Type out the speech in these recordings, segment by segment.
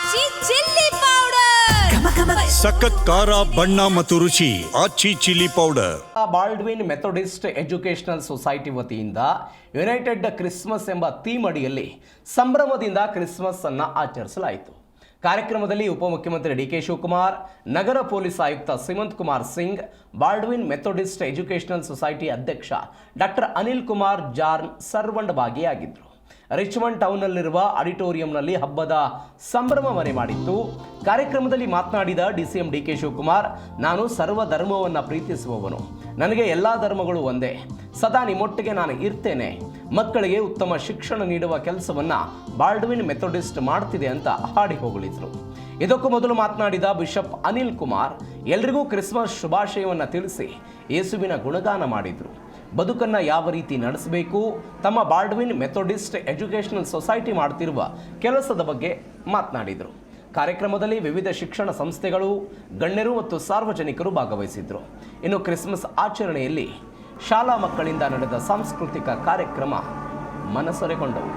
ಆಚಿ chilli powder ಸಖತ್ ಖಾರ ಬಣ್ಣ ಮತ್ತು ರುಚಿ Aachi chilli powder. Baldwin Methodist Educational Society ವತಿಯಿಂದ ಯುನೈಟೆಡ್ ಕ್ರಿಸ್ಮಸ್ ಎಂಬ ಥೀಮ್ ಅಡಿಯಲ್ಲಿ ಸಂಭ್ರಮದಿಂದ ಕ್ರಿಸ್ಮಸ್ ಅನ್ನು ಆಚರಿಸಲಾಯಿತು. ಕಾರ್ಯಕ್ರಮದಲ್ಲಿ ಉಪಮುಖ್ಯಮಂತ್ರಿ ಡಿ.ಕೆ. ಶಿವಕುಮಾರ್, ನಗರ ಪೊಲೀಸ್ ಆಯುಕ್ತ Seemanth Kumar Singh, Baldwin Methodist Educational Society ಅಧ್ಯಕ್ಷ ಡಾಕ್ಟರ್ ಅನಿಲ್ ಕುಮಾರ್ ಜಾರ್ನ್ ಸರ್ವಂಡ್ ಭಾಗಿಯಾಗಿದ್ದರು. ರಿಚ್ಮಂಡ್ ಟೌನ್ನಲ್ಲಿರುವ ಆಡಿಟೋರಿಯಂನಲ್ಲಿ ಹಬ್ಬದ ಸಂಭ್ರಮ ಮನೆ ಮಾಡಿತ್ತು. ಕಾರ್ಯಕ್ರಮದಲ್ಲಿ ಮಾತನಾಡಿದ ಡಿಸಿಎಂ ಡಿ.ಕೆ. ಶಿವಕುಮಾರ್, ನಾನು ಸರ್ವ ಧರ್ಮವನ್ನು ಪ್ರೀತಿಸುವವನು, ನನಗೆ ಎಲ್ಲ ಧರ್ಮಗಳು ಒಂದೇ, ಸದಾ ನಿಮ್ಮೊಟ್ಟಿಗೆ ನಾನು ಇರ್ತೇನೆ, ಮಕ್ಕಳಿಗೆ ಉತ್ತಮ ಶಿಕ್ಷಣ ನೀಡುವ ಕೆಲಸವನ್ನು ಬಾಲ್ಡ್ವಿನ್ ಮೆಥೋಡಿಸ್ಟ್ ಮಾಡ್ತಿದೆ ಅಂತ ಹಾಡಿ ಹೊಗಳಿದ್ರು. ಇದಕ್ಕೂ ಮೊದಲು ಮಾತನಾಡಿದ ಬಿಷಪ್ ಅನಿಲ್ ಕುಮಾರ್, ಎಲ್ರಿಗೂ ಕ್ರಿಸ್ಮಸ್ ಶುಭಾಶಯವನ್ನು ತಿಳಿಸಿ ಯೇಸುವಿನ ಗುಣಗಾನ ಮಾಡಿದರು. ಬದುಕನ್ನು ಯಾವ ರೀತಿ ನಡೆಸಬೇಕು, ತಮ್ಮ ಬಾಲ್ಡ್ವಿನ್ ಮೆಥೋಡಿಸ್ಟ್ ಎಜುಕೇಷನಲ್ ಸೊಸೈಟಿ ಮಾಡ್ತಿರುವ ಕೆಲಸದ ಬಗ್ಗೆ ಮಾತನಾಡಿದರು. ಕಾರ್ಯಕ್ರಮದಲ್ಲಿ ವಿವಿಧ ಶಿಕ್ಷಣ ಸಂಸ್ಥೆಗಳು, ಗಣ್ಯರು ಮತ್ತು ಸಾರ್ವಜನಿಕರು ಭಾಗವಹಿಸಿದ್ರು. ಇನ್ನು ಕ್ರಿಸ್ಮಸ್ ಆಚರಣೆಯಲ್ಲಿ ಶಾಲಾ ಮಕ್ಕಳಿಂದ ನಡೆದ ಸಾಂಸ್ಕೃತಿಕ ಕಾರ್ಯಕ್ರಮ ಮನಸೂರೆಗೊಂಡವು.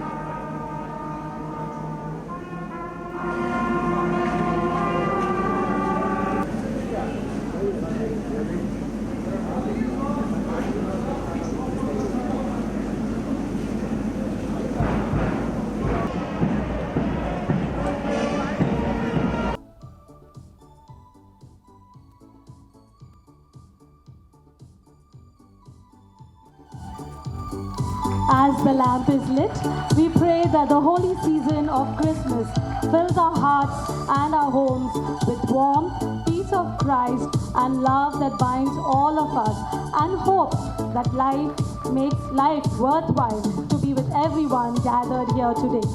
As the lamp is lit, we pray that the holy season of Christmas fills our hearts and our homes with warmth, peace of Christ, and love that binds all of us, and hope that life makes life worthwhile to be with everyone gathered here today.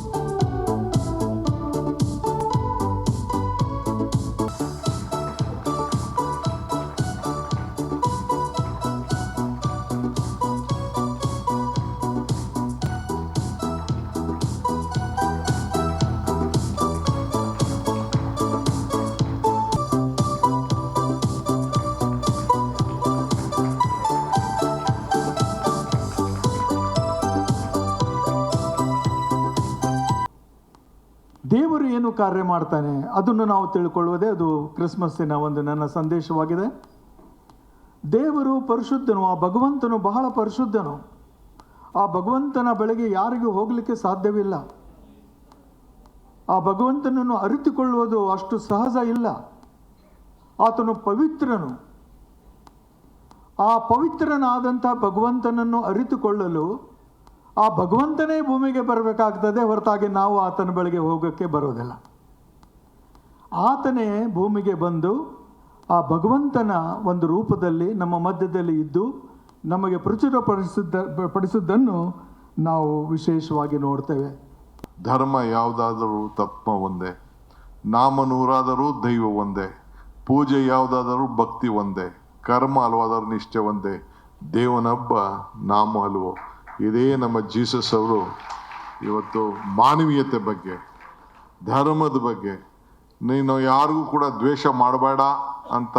ದೇವರು ಏನು ಕಾರ್ಯ ಮಾಡ್ತಾನೆ ಅದನ್ನು ನಾವು ತಿಳ್ಕೊಳ್ಳುವುದೇ ಅದು ಕ್ರಿಸ್ಮಸ್ಸಿನ ಒಂದು ನನ್ನ ಸಂದೇಶವಾಗಿದೆ. ದೇವರು ಪರಿಶುದ್ಧನು, ಆ ಭಗವಂತನು ಬಹಳ ಪರಿಶುದ್ಧನು. ಆ ಭಗವಂತನ ಬಳಿಗೆ ಯಾರಿಗೂ ಹೋಗಲಿಕ್ಕೆ ಸಾಧ್ಯವಿಲ್ಲ. ಆ ಭಗವಂತನನ್ನು ಅರಿತುಕೊಳ್ಳುವುದು ಅಷ್ಟು ಸಹಜ ಇಲ್ಲ. ಆತನು ಪವಿತ್ರನು. ಆ ಪವಿತ್ರನಾದಂಥ ಭಗವಂತನನ್ನು ಅರಿತುಕೊಳ್ಳಲು ಆ ಭಗವಂತನೇ ಭೂಮಿಗೆ ಬರಬೇಕಾಗ್ತದೆ, ಹೊರತಾಗಿ ನಾವು ಆತನ ಬಳಿಗೆ ಹೋಗೋಕ್ಕೆ ಬರೋದಿಲ್ಲ. ಆತನೇ ಭೂಮಿಗೆ ಬಂದು ಆ ಭಗವಂತನ ಒಂದು ರೂಪದಲ್ಲಿ ನಮ್ಮ ಮಧ್ಯದಲ್ಲಿ ಇದ್ದು ನಮಗೆ ಪಡಿಸಿದ್ದನ್ನು ನಾವು ವಿಶೇಷವಾಗಿ ನೋಡ್ತೇವೆ. ಧರ್ಮ ಯಾವುದಾದರೂ ತತ್ವ ಒಂದೇ, ನಾಮ ನೂರಾದರೂ ದೈವ ಒಂದೇ, ಪೂಜೆ ಯಾವುದಾದರೂ ಭಕ್ತಿ ಒಂದೇ, ಕರ್ಮ ಹಲವಾದರೂ ನಿಷ್ಠೆ ಒಂದೇ, ದೇವನೊಬ್ಬ ನಾಮ ಹಲವು. ಇದೇ ನಮ್ಮ ಜೀಸಸ್ ಅವರು ಇವತ್ತು ಮಾನವೀಯತೆ ಬಗ್ಗೆ, ಧರ್ಮದ ಬಗ್ಗೆ, ನೀನು ಯಾರಿಗೂ ಕೂಡ ದ್ವೇಷ ಮಾಡಬೇಡ ಅಂತ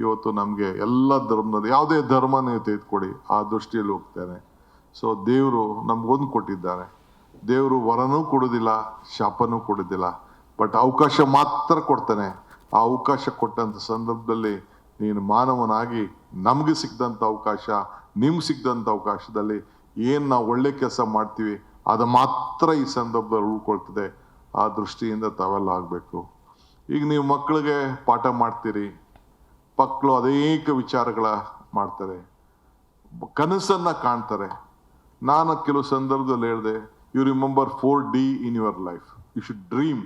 ಇವತ್ತು ನಮಗೆ ಎಲ್ಲ ಧರ್ಮದಲ್ಲಿ ಯಾವುದೇ ಧರ್ಮ ನೀವು ತೆಗೆದುಕೊಡಿ ಆ ದೃಷ್ಟಿಯಲ್ಲಿ ಹೋಗ್ತೇನೆ. ಸೊ ದೇವರು ನಮ್ಗೊಂದು ಕೊಟ್ಟಿದ್ದಾರೆ. ದೇವರು ವರನೂ ಕೊಡೋದಿಲ್ಲ, ಶಾಪನೂ ಕೊಡೋದಿಲ್ಲ, ಬಟ್ ಅವಕಾಶ ಮಾತ್ರ ಕೊಡ್ತಾನೆ. ಆ ಅವಕಾಶ ಕೊಟ್ಟಂಥ ಸಂದರ್ಭದಲ್ಲಿ ನೀನು ಮಾನವನಾಗಿ ನಮಗೆ ಸಿಕ್ಕಿದಂಥ ಅವಕಾಶ, ನಿಮ್ಗೆ ಸಿಕ್ಕಿದಂಥ ಅವಕಾಶದಲ್ಲಿ ಏನು ನಾವು ಒಳ್ಳೆ ಕೆಲಸ ಮಾಡ್ತೀವಿ ಅದು ಮಾತ್ರ ಈ ಸಂದರ್ಭದಲ್ಲಿ ಉಳ್ಕೊಳ್ತದೆ. ಆ ದೃಷ್ಟಿಯಿಂದ ತಾವೆಲ್ಲ ಆಗಬೇಕು. ಈಗ ನೀವು ಮಕ್ಕಳಿಗೆ ಪಾಠ ಮಾಡ್ತೀರಿ, ಮಕ್ಕಳು ಅನೇಕ ವಿಚಾರಗಳ ಮಾಡ್ತಾರೆ, ಕನಸನ್ನು ಕಾಣ್ತಾರೆ. ನಾನು ಕೆಲವು ಸಂದರ್ಭದಲ್ಲಿ ಹೇಳಿದೆ, you remember 4D in your life. You should dream,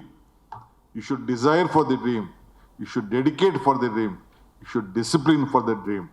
you should desire for the dream, you should dedicate for the dream, you should discipline for the dream.